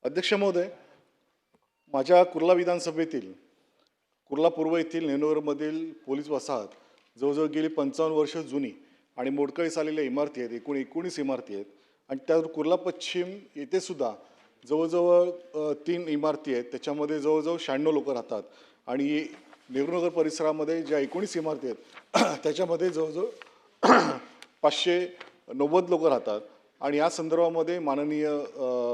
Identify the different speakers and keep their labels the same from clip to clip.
Speaker 1: अध्यक्ष महोदय, माझ्या कुर्ला विधानसभेतील कुर्ला पूर्व येथील नेनोरमधील पोलीस वसाहत जवळजवळ गेली 55 वर्ष जुनी आणि मोडकळीस आलेल्या इमारती आहेत. एकूण 19 इमारती आहेत आणि त्यावर कुर्ला पश्चिम येथे सुद्धा जवळजवळ 3 इमारती आहेत. त्याच्यामध्ये जवळजवळ 96 लोक राहतात आणि नेहरूनगर परिसरामध्ये ज्या 19 इमारती आहेत त्याच्यामध्ये जवळजवळ 590 लोक राहतात. आणि या संदर्भामध्ये माननीय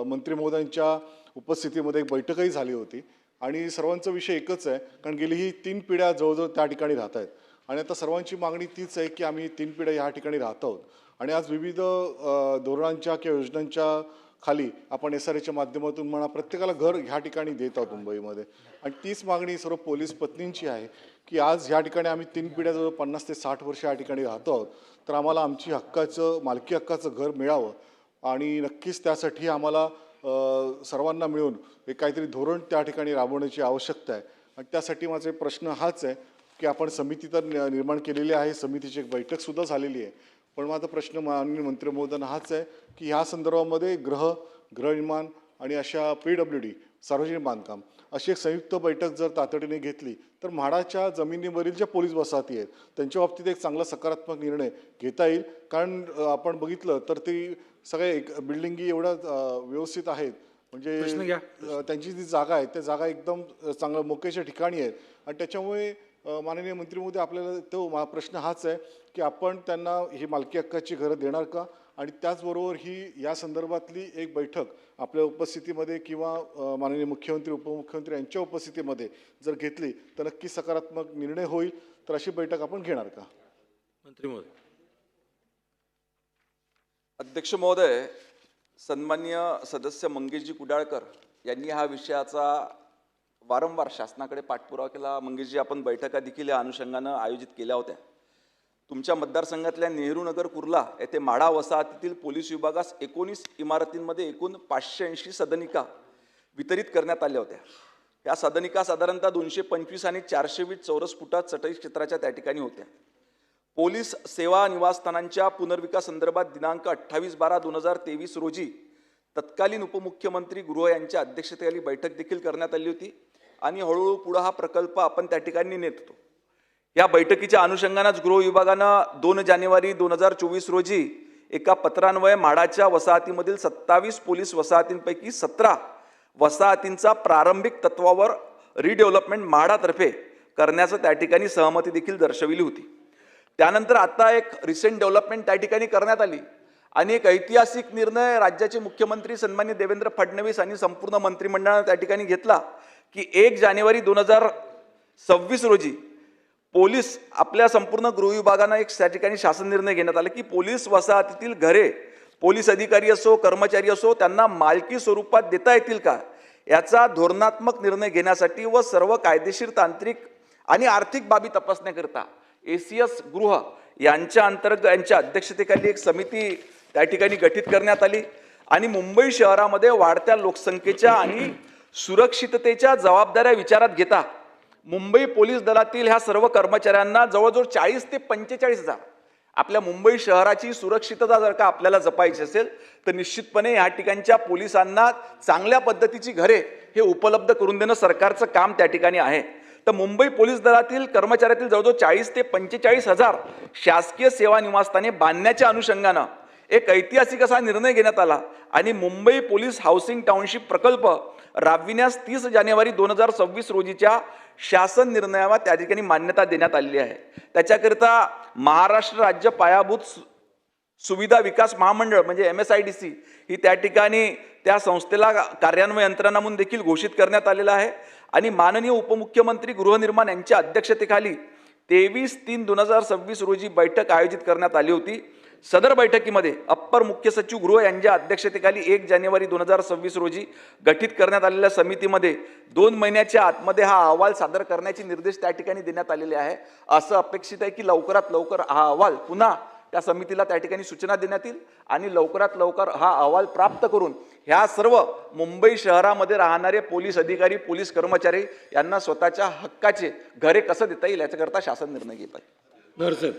Speaker 1: मंत्री महोदयांच्या उपस्थितीमध्ये एक बैठकही झाली होती आणि सर्वांचा विषय एकच आहे, कारण गेली ही 3 पिढ्या जवळजवळ त्या ठिकाणी राहत आहेत आणि आता सर्वांची मागणी तीच आहे की आम्ही 3 पिढ्या ह्या ठिकाणी राहत आहोत. आणि आज विविध धोरणांच्या किंवा योजनांच्या खाली आपण SRAच्या माध्यमातून म्हणा प्रत्येकाला घर ह्या ठिकाणी देत आहोत मुंबईमध्ये. आणि तीच मागणी सर्व पोलीस पत्नींची आहे की आज ह्या ठिकाणी आम्ही 3 पिढ्या जवळ 50 ते 60 वर्ष या ठिकाणी राहतो आहोत, तर आम्हाला आमची मालकी हक्काचं घर मिळावं आणि नक्कीच त्यासाठी आम्हाला सर्वांना मिळून एक काहीतरी धोरण त्या ठिकाणी राबवण्याची आवश्यकता आहे. आणि त्यासाठी माझे प्रश्न हाच आहे की आपण समिती तर निर्माण केलेली आहे, समितीची एक बैठकसुद्धा झालेली आहे, पण माझा प्रश्न माननीय मंत्री महोदयांना हाच आहे की ह्या संदर्भामध्ये गृहनिर्माण आणि अशा PWD सार्वजनिक बांधकाम अशी एक संयुक्त बैठक जर तातडीने घेतली तर म्हाडाच्या जमिनीवरील ज्या पोलीस वसाहती आहेत त्यांच्या बाबतीत एक चांगला सकारात्मक निर्णय घेता येईल. कारण आपण बघितलं तर ती सगळे बिल्डिंगी एवढ्या व्यवस्थित आहेत, म्हणजे त्यांची जी जागा आहे त्या जागा एकदम चांगल्या मोक्याच्या ठिकाणी आहेत. आणि त्याच्यामुळे माननीय मंत्री महोदय, आपल्याला तो प्रश्न हाच आहे की आपण त्यांना ही मालकी हक्काची घरं देणार का? आणि त्याचबरोबर ही या संदर्भातली एक बैठक आपल्या उपस्थितीमध्ये किंवा माननीय मुख्यमंत्री उपमुख्यमंत्री यांच्या उपस्थितीमध्ये जर घेतली तर नक्की सकारात्मक निर्णय होईल. तर अशी बैठक आपण घेणार का?
Speaker 2: मंत्री महोदय.
Speaker 3: अध्यक्ष महोदय, सन्माननीय सदस्य मंगेशजी कुडाळकर यांनी हा विषयाचा वारंवार शासनाकडे पाठपुरावा केला. मंगेशजी, आपण बैठका देखील या अनुषंगानं आयोजित केल्या होत्या. तुमच्या मतदारसंघातल्या नेहरूनगर कुर्ला येथे म्हाडा वसाहतीतील पोलीस विभागास 19 इमारतींमध्ये एकूण 580 सदनिका वितरित करण्यात आल्या होत्या. या सदनिका साधारणतः 225 आणि 420 चौरस फुटात चटई क्षेत्राच्या त्या ठिकाणी होत्या. पोलीस सेवा निवासस्थानांच्या पुनर्विकास संदर्भात दिनांक 28/12/2023 रोजी तत्कालीन उपमुख्यमंत्री गृह यांच्या अध्यक्षतेखाली बैठक देखील करण्यात आली होती आणि हळूहळू पुढे हा प्रकल्प आपण त्या ठिकाणी नेत होतो. या बैठकीच्या अनुषंगानेच गृह विभागानं 2 जानेवारी 2024 रोजी एका पत्रान्वये म्हाडाच्या वसाहतीमधील 27 पोलीस वसाहतींपैकी 17 वसाहतींचा प्रारंभिक तत्वावर रिडेव्हलपमेंट म्हाडातर्फे करण्याचं त्या ठिकाणी सहमती देखील दर्शविली होती. त्यानंतर आता एक रिसेंट डेव्हलपमेंट त्या ठिकाणी करण्यात आली आणि एक ऐतिहासिक निर्णय राज्याचे मुख्यमंत्री सन्माननीय देवेंद्र फडणवीस आणि संपूर्ण मंत्रिमंडळाने त्या ठिकाणी घेतला की 1 जानेवारी 2026 रोजी पोलीस आपल्या संपूर्ण गृह विभागानं एक त्या ठिकाणी शासन निर्णय घेण्यात आला की पोलीस वसाहतीतील घरे पोलीस अधिकारी असो कर्मचारी असो त्यांना मालकी स्वरूपात देता येतील का, याचा धोरणात्मक निर्णय घेण्यासाठी व सर्व कायदेशीर तांत्रिक आणि आर्थिक बाबी तपासण्याकरिता ACS गृह यांच्या अध्यक्षतेखाली एक समिती त्या ठिकाणी गठीत करण्यात आली. आणि मुंबई शहरामध्ये वाढत्या लोकसंख्येच्या आणि सुरक्षिततेच्या जबाबदाऱ्या विचारात घेता मुंबई पोलीस दलातील ह्या सर्व कर्मचाऱ्यांना जवळजवळ 40 ते 45 हजार आपल्या मुंबई शहराची सुरक्षितता जर का आपल्याला जपायची असेल तर निश्चितपणे या ठिकाणच्या पोलिसांना चांगल्या पद्धतीची घरे हे उपलब्ध करून देणं सरकारचं काम त्या ठिकाणी आहे. तर मुंबई पोलीस दलातील कर्मचाऱ्यातील जवळजवळ 40 ते 45 हजार शासकीय सेवा निवासस्थाने बांधण्याच्या अनुषंगानं एक ऐतिहासिक असा निर्णय घेण्यात आला आणि मुंबई पोलीस हाऊसिंग टाउनशिप प्रकल्प राबविण्यास 30 जानेवारी 2026 रोजीच्या शासन निर्णयावर त्या ठिकाणी मान्यता देण्यात आलेली आहे. त्याच्याकरिता महाराष्ट्र राज्य पायाभूत सुविधा विकास महामंडळ म्हणजे MSIDC ही त्या ठिकाणी त्या संस्थेला कार्यान्वयन यंत्रणा म्हणून देखील घोषित करण्यात आलेला आहे. आणि माननीय उपमुख्यमंत्री गृहनिर्माण यांच्या अध्यक्षतेखाली 23/3/2026 रोजी बैठक आयोजित करण्यात आली होती. सदर बैठकीमध्ये अप्पर मुख्य सचिव गृह यांच्या अध्यक्षतेखाली 1 जानेवारी 2026 रोजी गठीत करण्यात आलेल्या समितीमध्ये 2 महिन्याच्या आतमध्ये हा अहवाल सादर करण्याचे निर्देश त्या ठिकाणी देण्यात आलेले आहे. असं अपेक्षित आहे की लवकरात लवकर हा अहवाल पुन्हा त्या समितीला त्या ठिकाणी सूचना देण्यात येईल आणि लवकरात लवकर हा अहवाल प्राप्त करून ह्या सर्व मुंबई शहरामध्ये राहणारे पोलीस अधिकारी पोलीस कर्मचारी यांना स्वतःच्या हक्काचे घरे कसं देता येईल याच्याकरता शासन निर्णय घेत आहे.